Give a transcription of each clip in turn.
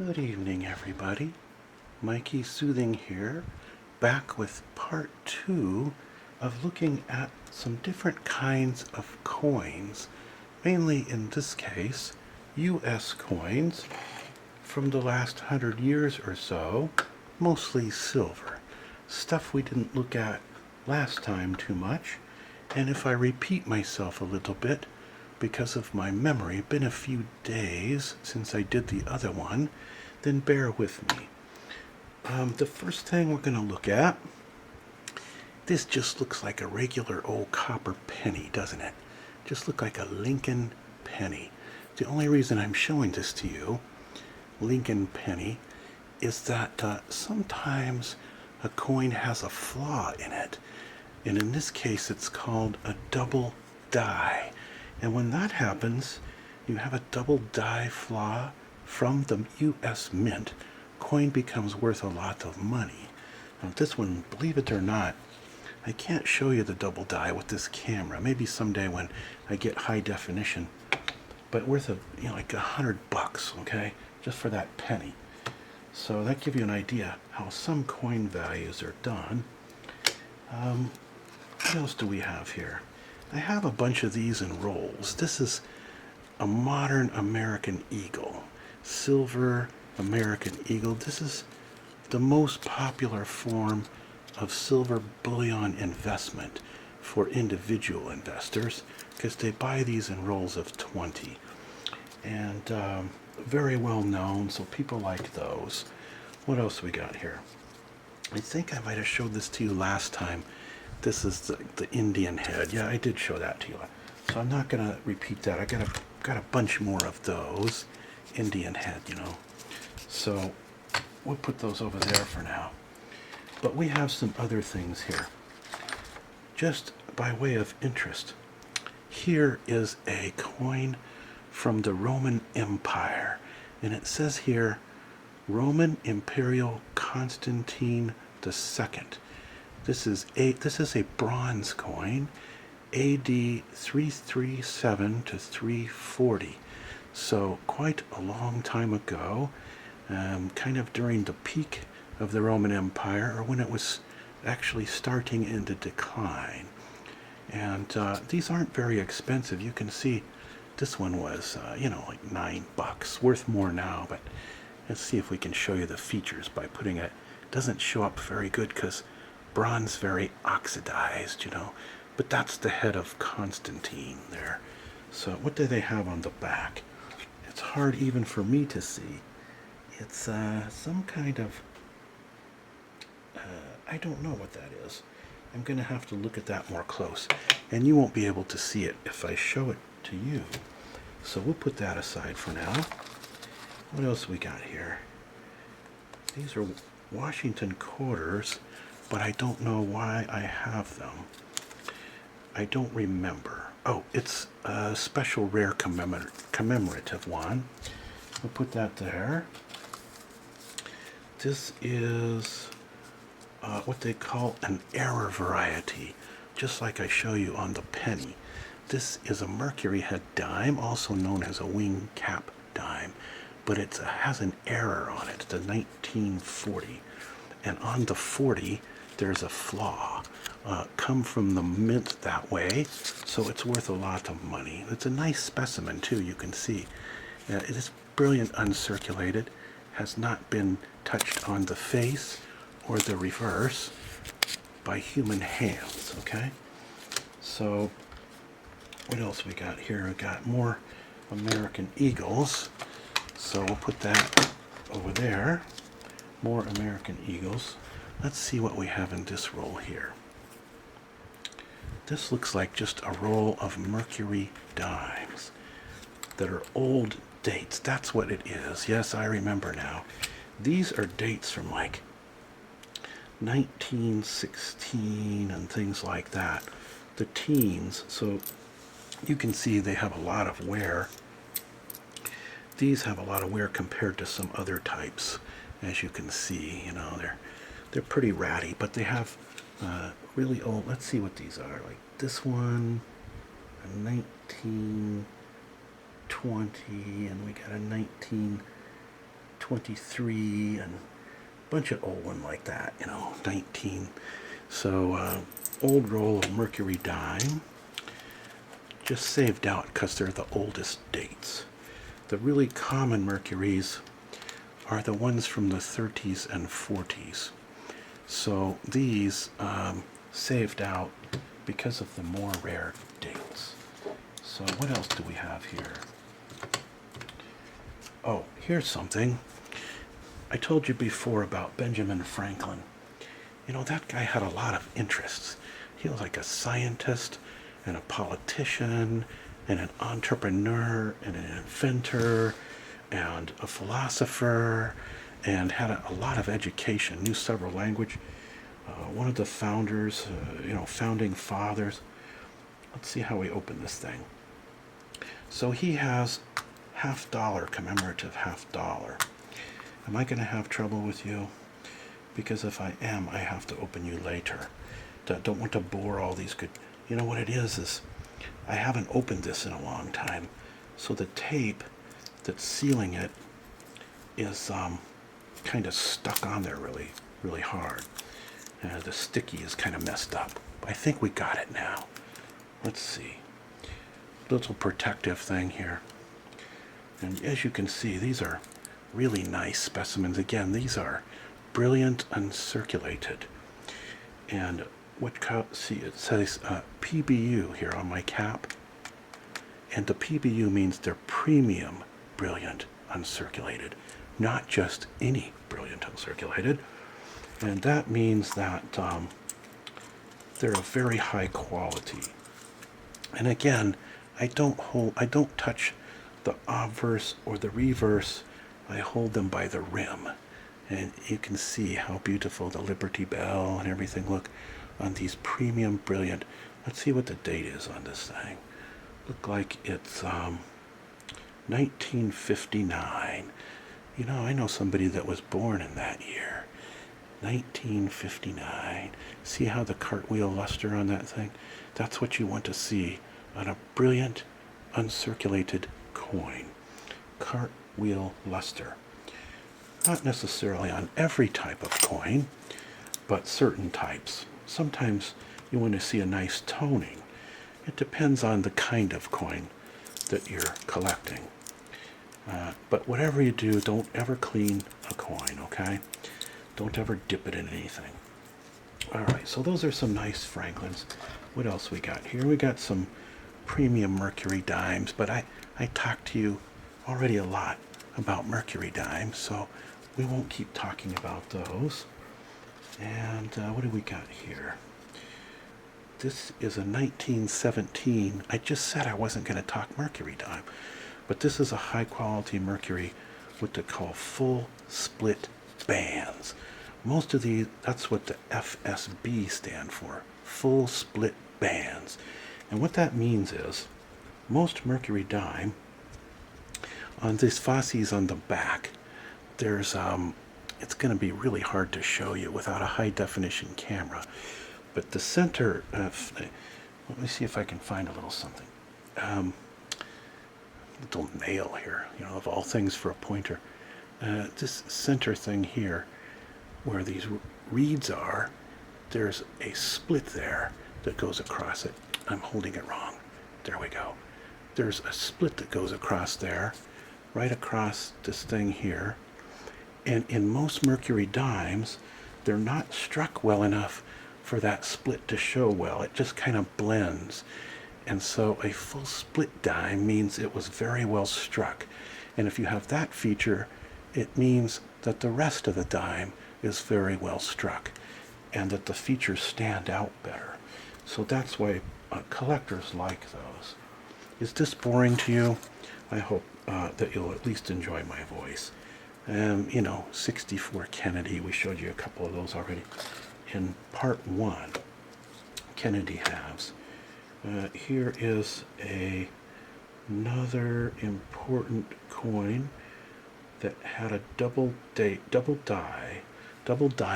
Good evening, everybody. Mikey Soothing here, back with part 2 of looking at some different kinds of coins, mainly in this case, U.S. coins from the last 100 years or so, mostly silver. Stuff we didn't look at last time too much, and if I repeat myself a little bit, because of my memory, been a few days since I did the other one, then bear with me. The first thing we're going to look at, this just looks like a regular old copper penny, doesn't it? Just look like a Lincoln penny. The only reason I'm showing this to you, Lincoln penny, is that sometimes a coin has a flaw in it. And in this case, it's called a double die. And when that happens, you have a double die flaw from the U.S. Mint. Coin becomes worth a lot of money. Now this one, believe it or not, I can't show you the double die with this camera. Maybe someday when I get high definition. But worth like $100, okay, just for that penny. So that gives you an idea how some coin values are done. What else do we have here? I have a bunch of these in rolls. This is a modern American eagle. Silver American eagle. This is the most popular form of silver bullion investment for individual investors because they buy these in rolls of 20. And very well known, so people like those. What else we got here? I think I might have showed this to you last time. This is the Indian head. Yeah, I did show that to you. So I'm not going to repeat that. I got a bunch more of those. Indian head, So we'll put those over there for now. But we have some other things here. Just by way of interest, here is a coin from the Roman Empire. And it says here, Roman Imperial Constantine II. This is a bronze coin, AD 337 to 340. So quite a long time ago, kind of during the peak of the Roman Empire, or when it was actually starting into decline. And these aren't very expensive. You can see this one was, like $9, worth more now, but let's see if we can show you the features by putting it. It doesn't show up very good because bronze very oxidized, but that's the head of Constantine there. So what do they have on the back? It's hard even for me to see. It's some kind of I don't know what that is. I'm gonna have to look at that more close, and you won't be able to see it if I show it to you. So we'll put that aside for now. What else we got here? These are Washington quarters, but I don't know why I have them. I don't remember. Oh, it's a special rare commemorative one. We'll put that there. This is what they call an error variety, just like I show you on the penny. This is a mercury head dime, also known as a wing cap dime, but it has an error on it. It's a 1940. And on the 40, there's a flaw. Come from the mint that way, so it's worth a lot of money. It's a nice specimen too, you can see. It is brilliant uncirculated, has not been touched on the face or the reverse by human hands, okay? So what else we got here? We got more American eagles, so we'll put that over there. More American eagles. Let's see what we have in this roll here. This looks like just a roll of mercury dimes that are old dates. That's what it is. Yes, I remember now. These are dates from like 1916 and things like that. The teens, so you can see they have a lot of wear. These have a lot of wear compared to some other types. As you can see, they're pretty ratty, but they have really old. Let's see what these are. Like this one, a 1920, and we got a 19 23, and a bunch of old one like that, 19. So old roll of Mercury dime, just saved out because they're the oldest dates. The really common Mercuries are the ones from the 30s and 40s. So these saved out because of the more rare dates. So what else do we have here? Oh, here's something. I told you before about Benjamin Franklin. That guy had a lot of interests. He was like a scientist and a politician and an entrepreneur and an inventor and a philosopher, and had a lot of education, knew several languages. One of the founders, founding fathers. Let's see how we open this thing. So he has $50 commemorative $50. Am I going to have trouble with you? Because if I am, I have to open you later. Don't want to bore all these good. You know what it is I haven't opened this in a long time, so the tape that's sealing it is kind of stuck on there really, really hard. The sticky is kind of messed up. I think we got it now. Let's see. Little protective thing here. And as you can see, these are really nice specimens. Again, these are brilliant uncirculated. And see, it says PBU here on my cap. And the PBU means they're premium brilliant uncirculated, not just any brilliant uncirculated. And that means that they're of very high quality. And again, I don't touch the obverse or the reverse. I hold them by the rim. And you can see how beautiful the Liberty Bell and everything look on these premium brilliant. Let's see what the date is on this thing. Look like it's 1959. I know somebody that was born in that year. 1959. See how the cartwheel luster on that thing? That's what you want to see on a brilliant uncirculated coin. Cartwheel luster. Not necessarily on every type of coin, but certain types. Sometimes you want to see a nice toning. It depends on the kind of coin that you're collecting. But whatever you do, don't ever clean a coin, okay? Don't ever dip it in anything. All right, so those are some nice Franklins. What else we got here? We got some premium Mercury dimes, but I talked to you already a lot about Mercury dimes, so we won't keep talking about those. And what do we got here? This is a 1917. I just said I wasn't going to talk Mercury dime, but this is a high quality Mercury, what they call full split bands. Most of these, that's what the FSB stand for, full split bands. And what that means is, most Mercury dime, on these fasces on the back, there's, it's going to be really hard to show you without a high definition camera. But the center, let me see if I can find a little something. Little nail here, of all things for a pointer. This center thing here, where these reeds are, there's a split there that goes across it. I'm holding it wrong. There we go. There's a split that goes across there, right across this thing here. And in most Mercury dimes, they're not struck well enough for that split to show well. It just kind of blends. And so a full split dime means it was very well struck. And if you have that feature, it means that the rest of the dime is very well struck and that the features stand out better. So that's why collectors like those. Is this boring to you? I hope that you'll at least enjoy my voice. 64 Kennedy, we showed you a couple of those already. In part 1, Kennedy halves. Here is another important coin that had a double die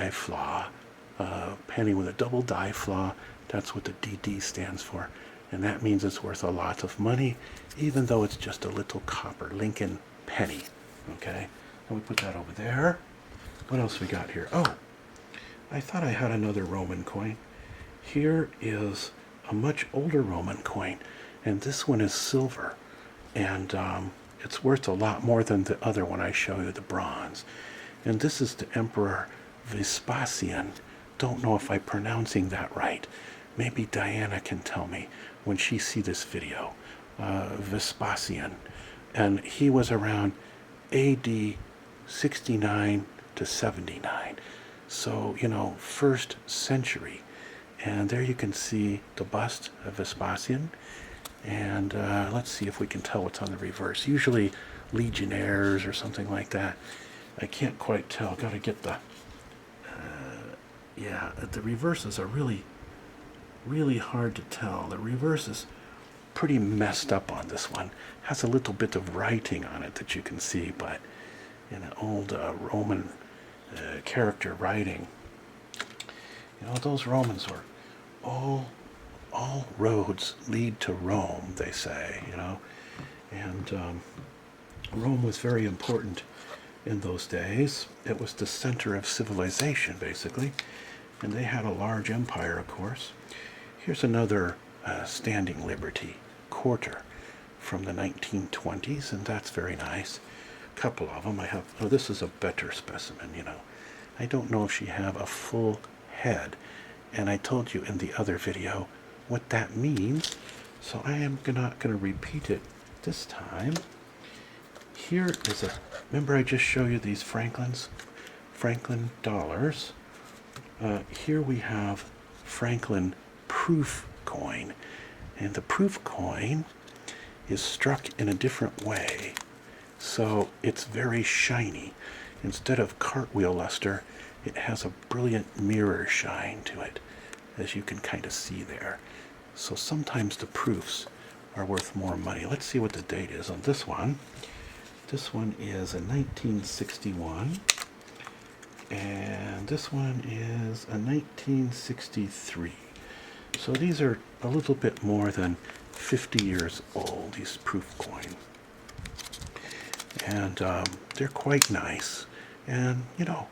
flaw, penny with a double die flaw. That's what the DD stands for. And that means it's worth a lot of money, even though it's just a little copper Lincoln penny. Okay? And we put that over there. What else we got here? Oh, I thought I had another Roman coin. Here is a much older Roman coin, and this one is silver. And it's worth a lot more than the other one I show you, the bronze. And this is the Emperor Vespasian. Don't know if I'm pronouncing that right. Maybe Diana can tell me when she see this video. Vespasian. And he was around AD 69 to 79. So, you know, 1st century. And there you can see the bust of Vespasian. And let's see if we can tell what's on the reverse. Usually legionnaires or something like that. I can't quite tell. Got to get the... yeah, the reverses are really, really hard to tell. The reverse is pretty messed up on this one. Has a little bit of writing on it that you can see, but in an old Roman character writing, you know, those Romans were all roads lead to Rome, they say, you know. And Rome was very important in those days. It was the center of civilization, basically. And they had a large empire, of course. Here's another Standing Liberty quarter from the 1920s, and that's very nice. A couple of them. I have, oh, this is a better specimen, you know. I don't know if she have a full head. And I told you in the other video what that means, so I am not going to repeat it this time. Here is a, remember I just showed you these Franklin dollars. Here we have Franklin proof coin, and the proof coin is struck in a different way, so it's very shiny. Instead of cartwheel luster, it has a brilliant mirror shine to it, as you can kind of see there. So sometimes the proofs are worth more money. Let's see what the date is on this one. This one is a 1961, and this one is a 1963. So these are a little bit more than 50 years old, these proof coin. And they're quite nice. And, you know,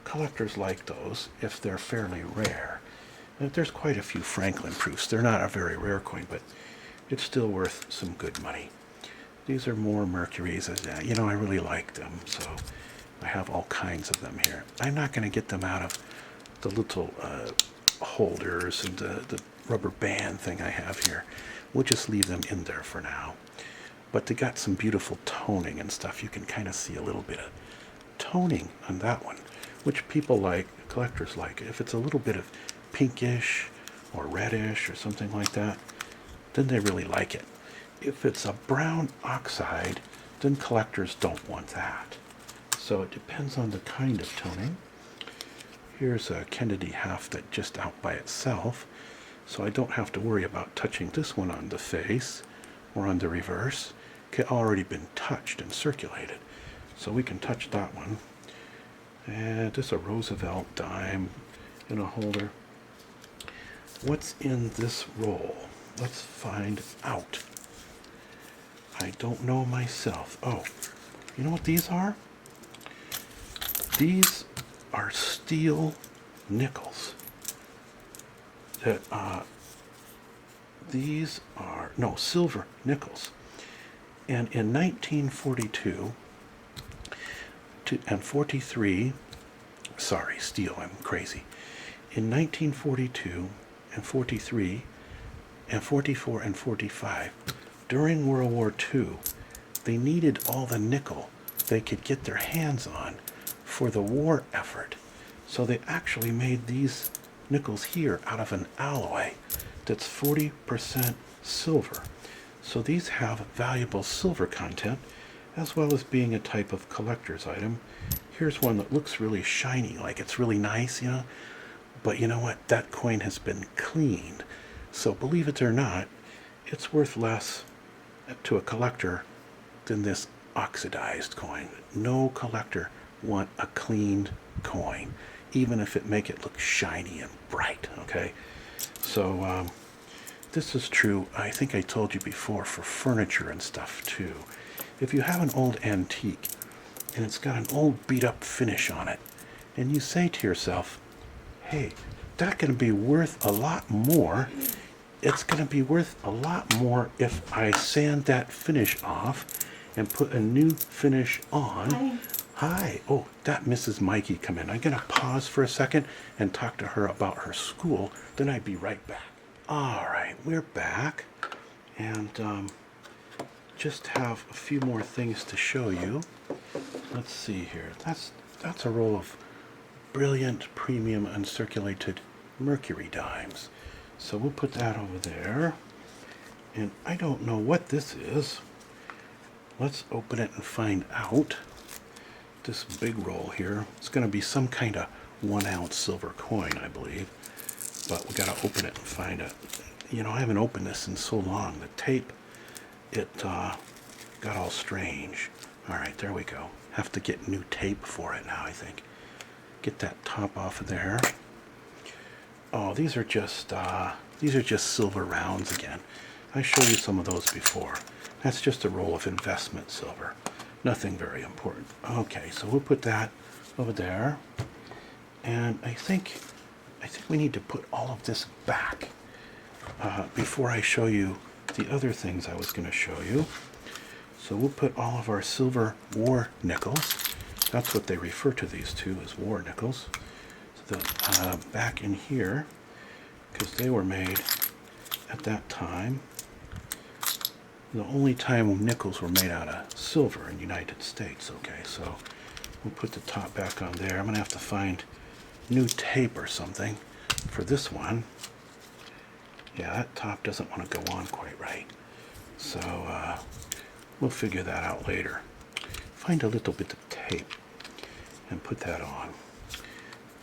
collectors like those if they're fairly rare. There's quite a few Franklin proofs. They're not a very rare coin, but it's still worth some good money. These are more Mercuries. You know, I really like them, so I have all kinds of them here. I'm not going to get them out of the little holders and the rubber band thing I have here. We'll just leave them in there for now. But they got some beautiful toning and stuff. You can kind of see a little bit of toning on that one, which people like, collectors like. If it's a little bit of pinkish or reddish or something like that, then they really like it. If it's a brown oxide, then collectors don't want that. So it depends on the kind of toning. Here's a Kennedy Hafted just out by itself, so I don't have to worry about touching this one on the face or on the reverse. It's already been touched and circulated, so we can touch that one. And this is a Roosevelt dime in a holder. What's in this roll? Let's find out. I don't know myself. Oh, you know what these are? These are steel nickels. These are, no, silver nickels. And in 1942 and 43, sorry, steel, I'm crazy. In 1942 and 43 and 44 and 45, during World War II, they needed all the nickel they could get their hands on for the war effort. So they actually made these nickels here out of an alloy that's 40% silver. So these have valuable silver content, as well as being a type of collector's item. Here's one that looks really shiny, like it's really nice, you know. But you know what? That coin has been cleaned. So believe it or not, it's worth less to a collector than this oxidized coin. No collector want a cleaned coin, even if it make it look shiny and bright, okay? So this is true, I think I told you before, for furniture and stuff too. If you have an old antique and it's got an old beat up finish on it. And you say to yourself, hey, that's going to be worth a lot more. It's going to be worth a lot more if I sand that finish off and put a new finish on. Hi. Hi. Oh, that Mrs. Mikey come in. I'm going to pause for a second and talk to her about her school. Then I'd be right back. All right, we're back. And just have a few more things to show you. Let's see here. That's a roll of brilliant premium uncirculated mercury dimes. So we'll put that over there. And I don't know what this is. Let's open it and find out. This big roll here, it's going to be some kind of 1 ounce silver coin, I believe. But we got to open it and find it. You know, I haven't opened this in so long. The tape, it got all strange. All right, there we go. Have to get new tape for it now, I think. Get that top off of there. Oh, these are just silver rounds again. I showed you some of those before. That's just a roll of investment silver. Nothing very important. Okay, so we'll put that over there. And I think we need to put all of this back before I show you the other things I was going to show you. So we'll put all of our silver war nickels. That's what they refer to these two as, war nickels. So the, back in here, because they were made at that time. The only time nickels were made out of silver in the United States. Okay, so we'll put the top back on there. I'm going to have to find new tape or something for this one. Yeah, that top doesn't want to go on quite right. So we'll figure that out later. Find a little bit of tape and put that on.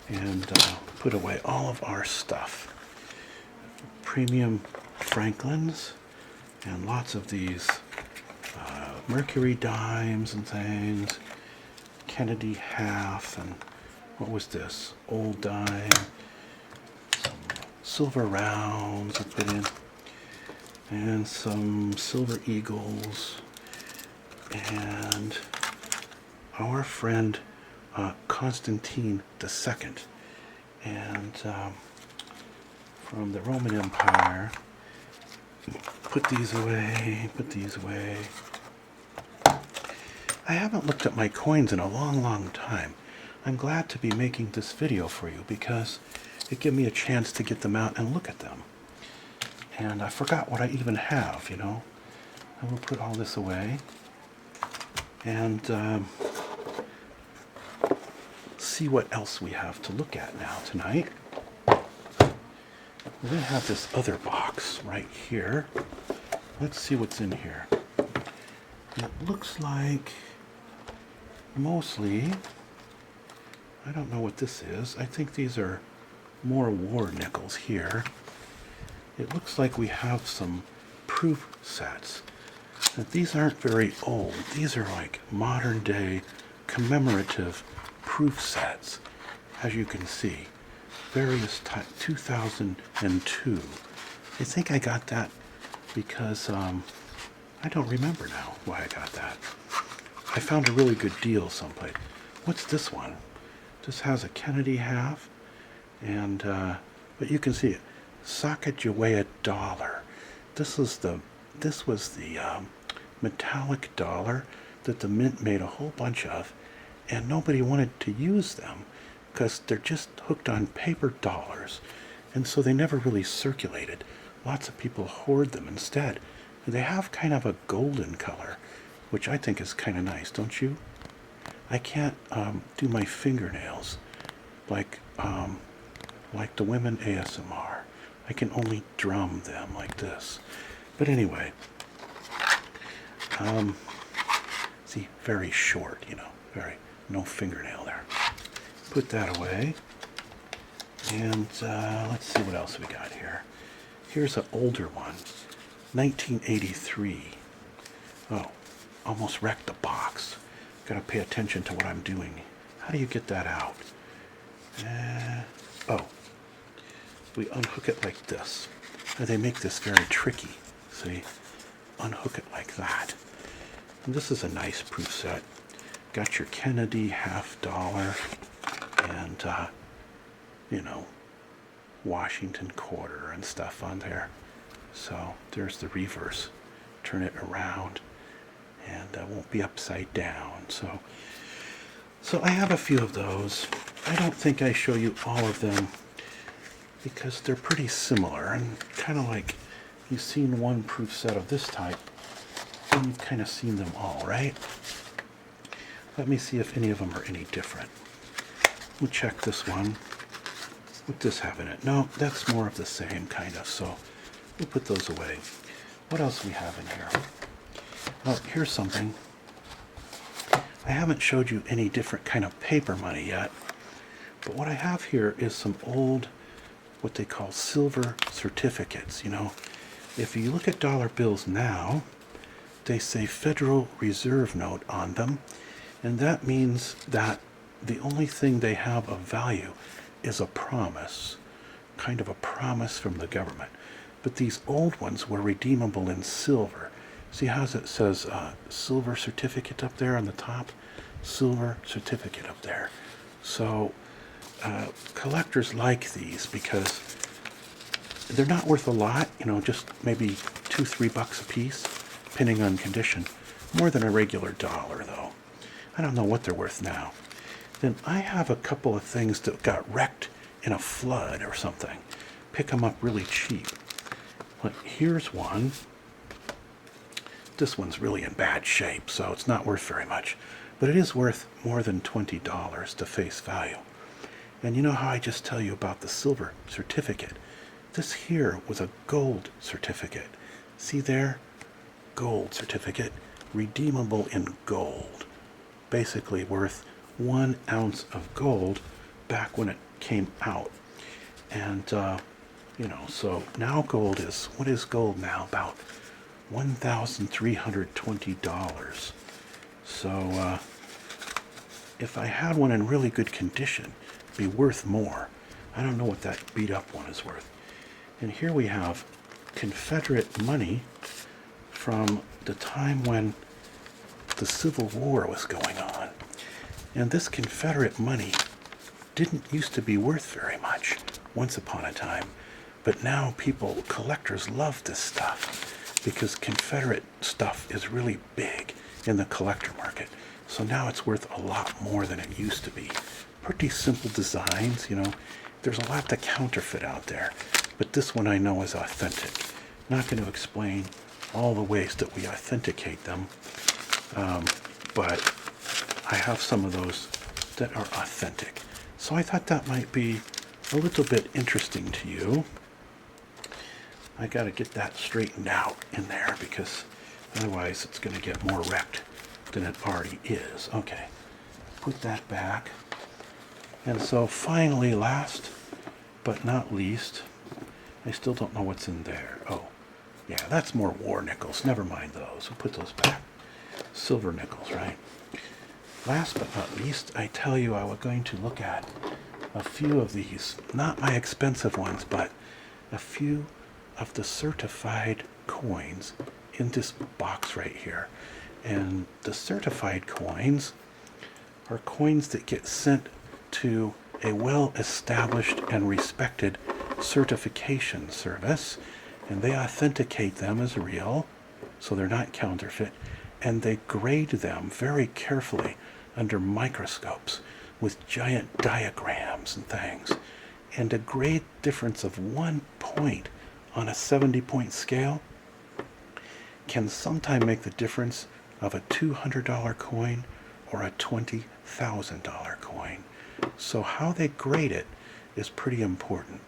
And put away all of our stuff. Premium Franklins. And lots of these mercury dimes and things. Kennedy half, and what was this? Old dime. Some silver rounds I put in. And some silver eagles. And our friend Constantine II. And from the Roman Empire. Put these away, put these away. I haven't looked at my coins in a long time. I'm glad to be making this video for you because it gave me a chance to get them out and look at them. And I forgot what I even have, you know. I will put all this away and see what else we have to look at now tonight. We're going to have this other box right here. Let's see what's in here. It looks like mostly, I don't know what this is. I think these are more war nickels here. It looks like we have some proof sets. Now, these aren't very old. These are like modern day commemorative proof sets, as you can see. Various type 2002. I think I got that because I don't remember now why I got that. I found a really good deal someplace. What's this one? This has a Kennedy half, and but you can see it. Sacagawea dollar. This was the metallic dollar that the mint made a whole bunch of, and nobody wanted to use them because they're just hooked on paper dollars, and so they never really circulated. Lots of people hoard them instead. They have kind of a golden color, which I think is kind of nice, don't you? I can't do my fingernails like the women ASMR. I can only drum them like this. But anyway, see, very short, you know, no fingernail there. Put that away. And let's see what else we got here. Here's an older one, 1983. Oh, almost wrecked the box. Got to pay attention to what I'm doing. How do you get that out? Oh, we unhook it like this. And they make this very tricky. See, unhook it like that. And this is a nice proof set. Got your Kennedy $50 and, you know, Washington quarter and stuff on there. So there's the reverse. Turn it around and won't be upside down. So I have a few of those. I don't think I show you all of them because they're pretty similar and kind of like you've seen one proof set of this type and you've kind of seen them all, right? Let me see if any of them are any different. We'll check this one. What does this have in it? No, that's more of the same kind of, so we'll put those away. What else we have in here? Oh, here's something. I haven't showed you any different kind of paper money yet, but what I have here is some old, what they call silver certificates. You know, if you look at dollar bills now, they say Federal Reserve Note on them, and that means that the only thing they have of value is a promise, kind of a promise from the government. But these old ones were redeemable in silver. See how it says silver certificate up there on the top? Silver certificate up there. So collectors like these because they're not worth a lot, you know, just maybe $2-3 a piece, depending on condition. More than a regular dollar, though. I don't know what they're worth now. Then I have a couple of things that got wrecked in a flood or something. Pick them up really cheap. Like, here's one. This one's really in bad shape, so it's not worth very much. But it is worth more than $20 to face value. And you know how I just tell you about the silver certificate? This here was a gold certificate. See there? Gold certificate. Redeemable in gold. Basically worth 1 ounce of gold back when it came out. And, you know, so now gold is, what is gold now? About $1,320. So, if I had one in really good condition, it'd be worth more. I don't know what that beat up one is worth. And here we have Confederate money from the time when the Civil War was going on. And this Confederate money didn't used to be worth very much once upon a time. But now people, collectors, love this stuff because Confederate stuff is really big in the collector market. So now it's worth a lot more than it used to be. Pretty simple designs, you know. There's a lot to counterfeit out there. But this one I know is authentic. Not going to explain all the ways that we authenticate them. But I have some of those that are authentic. So I thought that might be a little bit interesting to you. I got to get that straightened out in there because otherwise it's going to get more wrecked than it already is. Okay, put that back. And so finally, last but not least, I still don't know what's in there. Oh, yeah, that's more war nickels. Never mind those. We'll put those back. Silver nickels, right? Last but not least, I tell you I was going to look at a few of these, not my expensive ones, but a few of the certified coins in this box right here. And the certified coins are coins that get sent to a well-established and respected certification service, and they authenticate them as real, so they're not counterfeit, and they grade them very carefully under microscopes with giant diagrams and things. And a grade difference of 1 point on a 70-point scale can sometime make the difference of a $200 coin or a $20,000 coin. So how they grade it is pretty important.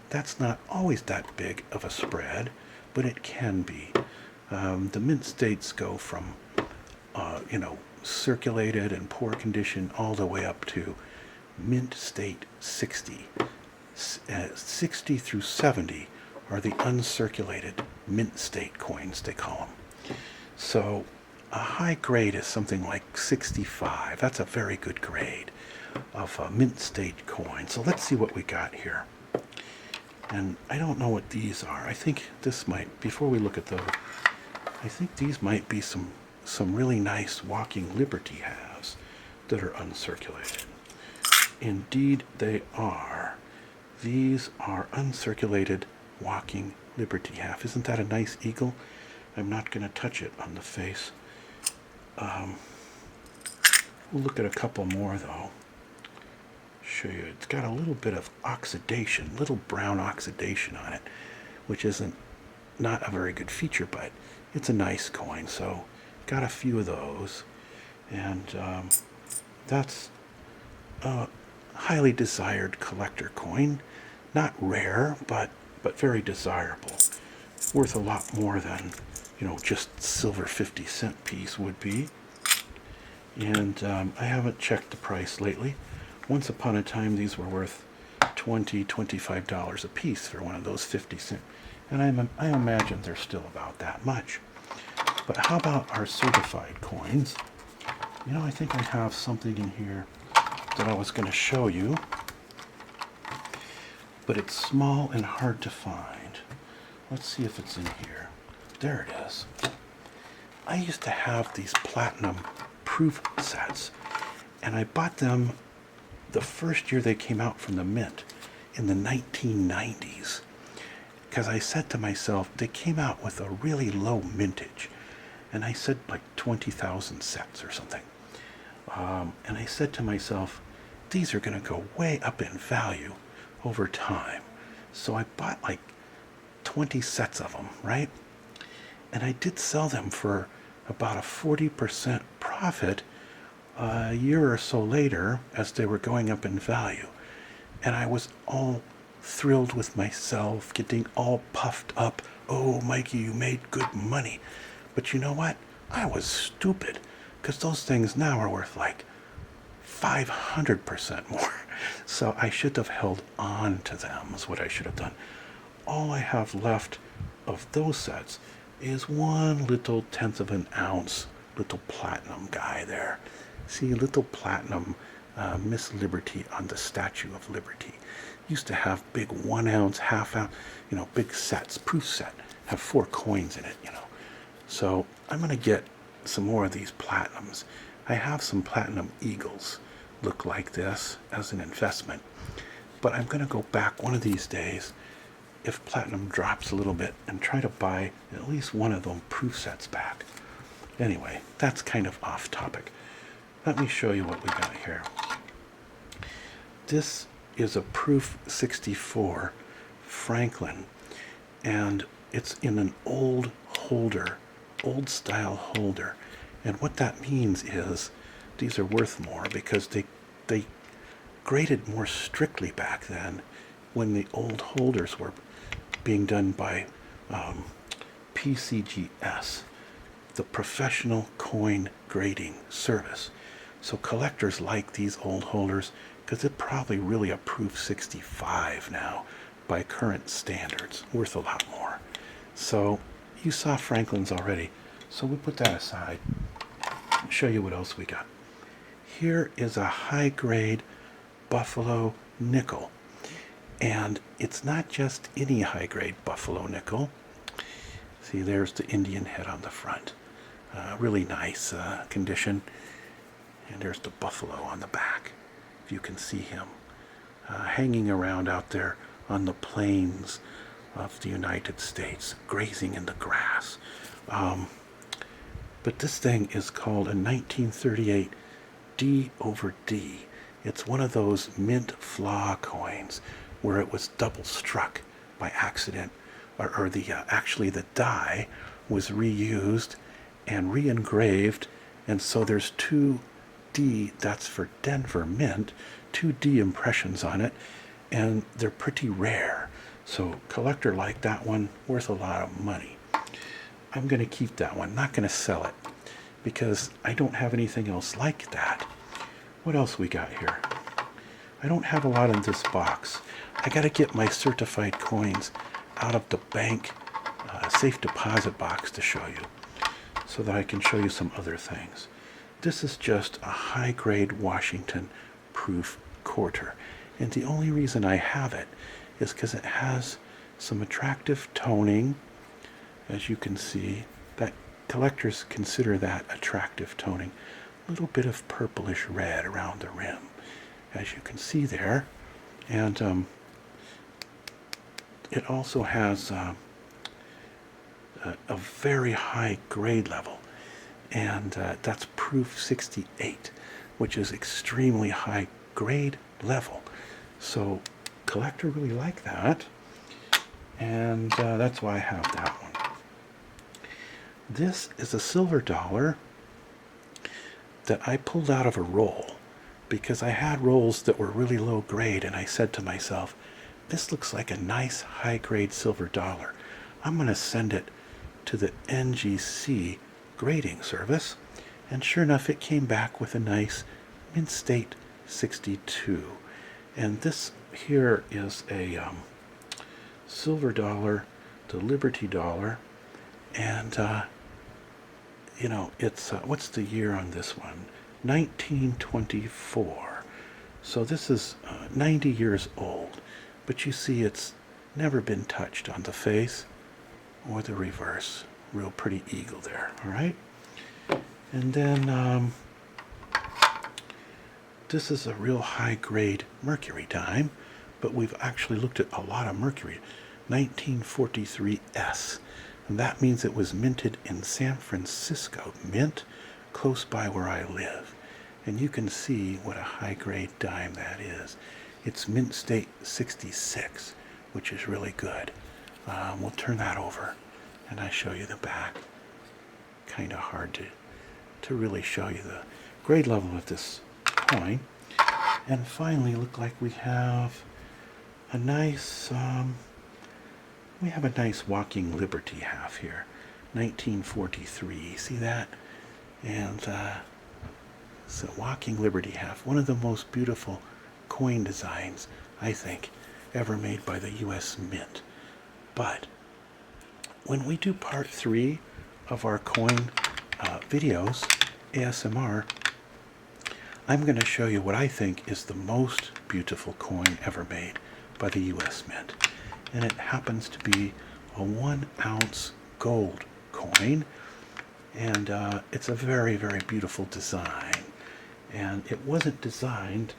That's not always that big of a spread, but it can be. The mint states go from, circulated and poor condition all the way up to mint state 60. 60 through 70 are the uncirculated mint state coins, they call them. So a high grade is something like 65. That's a very good grade of a mint state coin. So let's see what we got here. And I don't know what these are. I think this might, before we look at those, I think these might be some really nice walking Liberty halves. that are uncirculated. Indeed they are. These are uncirculated walking Liberty half. Isn't that a nice eagle? I'm not going to touch it on the face. We'll look at a couple more though. Show you. It's got a little bit of oxidation, little brown oxidation on it, which isn't not a very good feature, but it's a nice coin. So got a few of those, and that's a highly desired collector coin. Not rare, but very desirable. Worth a lot more than, just silver 50-cent piece would be. And I haven't checked the price lately. Once upon a time, these were worth $20, $25 a piece for one of those 50-cent. And I imagine they're still about that much. But how about our certified coins? I think I have something in here that I was going to show you, but it's small and hard to find. Let's see if it's in here. There it is. I used to have these platinum proof sets, and I bought them the first year they came out from the mint in the 1990s, because I said to myself, they came out with a really low mintage, and I said like 20,000 sets or something. And I said to myself, these are going to go way up in value over time. So I bought like 20 sets of them, right? And I did sell them for about a 40% profit a year or so later as they were going up in value. And I was all thrilled with myself, getting all puffed up. Oh, Mikey, you made good money. But you know what? I was stupid, because those things now are worth like 500% more. So I should have held on to them, is what I should have done. All I have left of those sets is one little 1/10 of an ounce little platinum guy there. See, little platinum Miss Liberty on the Statue of Liberty. Used to have big 1 ounce, half ounce, big sets, proof set, have 4 coins in it, So I'm going to get some more of these platinums. I have some platinum eagles look like this as an investment, but I'm going to go back one of these days if platinum drops a little bit and try to buy at least one of those proof sets back. Anyway, that's kind of off topic. Let me show you what we got here. This is a proof 64 Franklin, and it's in an old holder, old style holder. And what that means is these are worth more because they graded more strictly back then when the old holders were being done by PCGS, the Professional Coin Grading Service. So collectors like these old holders because they're probably really a proof 65 now by current standards, worth a lot more. So you saw Franklin's already, so we put that aside. I'll show you what else we got. Here is a high-grade Buffalo nickel, and it's not just any high-grade Buffalo nickel. See, there's the Indian head on the front. Really nice condition. And there's the buffalo on the back, if you can see him, hanging around out there on the plains of the United States, grazing in the grass. But this thing is called a 1938 D over D. It's one of those mint flaw coins where it was double struck by accident, or actually the die was reused and re-engraved, and so there's 2D, that's for Denver Mint, 2D impressions on it, and they're pretty rare. So collector like that one, worth a lot of money. I'm going to keep that one, not going to sell it, because I don't have anything else like that. What else we got here? I don't have a lot in this box. I got to get my certified coins out of the bank safe deposit box to show you, so that I can show you some other things. This is just a high-grade Washington proof quarter, and the only reason I have it is because it has some attractive toning. As you can see, that collectors consider that attractive toning. little bit of purplish red around the rim, as you can see there. And it also has a very high grade level, and that's proof 68, which is extremely high grade level. So collector really like that, and that's why I have that one. This is a silver dollar that I pulled out of a roll because I had rolls that were really low grade, and I said to myself, this looks like a nice high grade silver dollar. I'm going to send it to the NGC grading service, and sure enough, it came back with a nice mint state 62. And this here is a silver dollar, the Liberty dollar, and you know, it's what's the year on this one? 1924. So this is 90 years old, but you see it's never been touched on the face or the reverse. Real pretty eagle there. All right, and then this is a real high grade mercury dime, but we've actually looked at a lot of mercury. 1943S, and that means it was minted in San Francisco Mint, close by where I live. And you can see what a high grade dime that is. It's mint state 66, which is really good. We'll turn that over and I show you the back. Kind of hard to really show you the grade level of this coin. And finally, look like we have a nice Walking Liberty half here, 1943. See that? And so Walking Liberty half, one of the most beautiful coin designs, I think, ever made by the U.S. Mint. But when we do part 3 of our coin videos, ASMR, I'm going to show you what I think is the most beautiful coin ever made by the U.S. Mint. And it happens to be a 1 ounce gold coin, and it's a very, very beautiful design. And it wasn't designed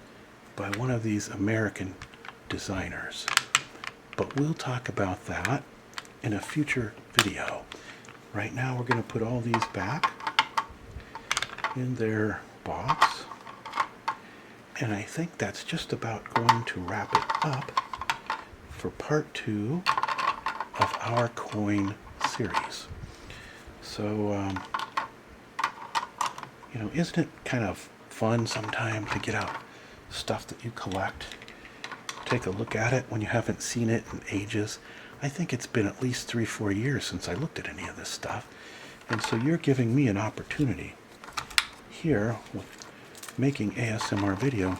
by one of these American designers, but we'll talk about that in a future video. Right now we're going to put all these back in their box, and I think that's just about going to wrap it up for part 2 of our coin series. So, you know, isn't it kind of fun sometimes to get out stuff that you collect, take a look at it when you haven't seen it in ages? I think it's been at least 3-4 years since I looked at any of this stuff, and so you're giving me an opportunity here with making ASMR video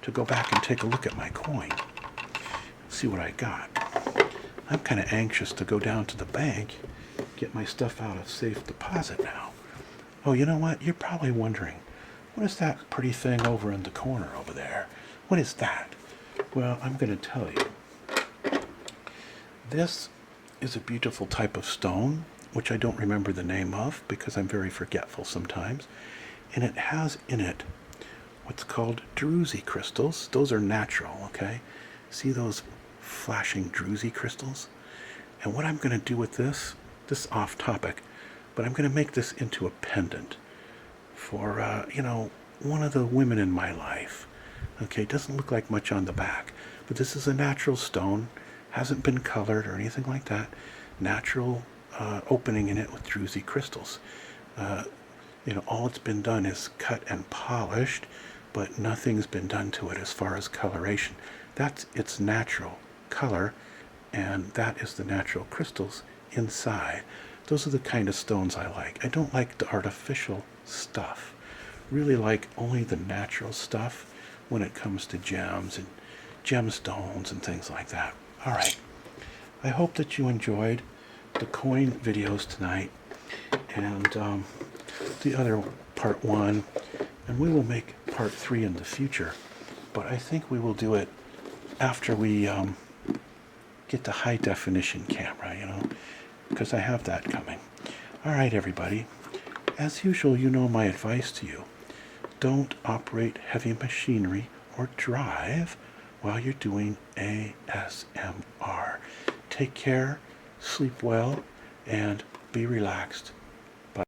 to go back and take a look at my coin, see what I got. I'm kind of anxious to go down to the bank, get my stuff out of safe deposit now. Oh, you know what? You're probably wondering, what is that pretty thing over in the corner over there? What is that? Well, I'm going to tell you. This is a beautiful type of stone, which I don't remember the name of because I'm very forgetful sometimes. And it has in it what's called druzy crystals. Those are natural, okay? See those flashing druzy crystals? And what I'm going to do with this off topic, but I'm going to make this into a pendant for, you know, one of the women in my life. Okay, it doesn't look like much on the back, but this is a natural stone, hasn't been colored or anything like that. Natural opening in it with druzy crystals. You know, all it's been done is cut and polished, but nothing's been done to it as far as coloration. That's its natural color, and that is the natural crystals inside. Those are the kind of stones I like. I don't like the artificial stuff. Really like only the natural stuff when it comes to gems and gemstones and things like that. All right. I hope that you enjoyed the coin videos tonight and the other part 1, and we will make part 3 in the future, but I think we will do it after we get the high definition camera, you know, because I have that coming. All right, everybody. As usual, you know my advice to you. don't operate heavy machinery or drive while you're doing ASMR. Take care, sleep well, and be relaxed.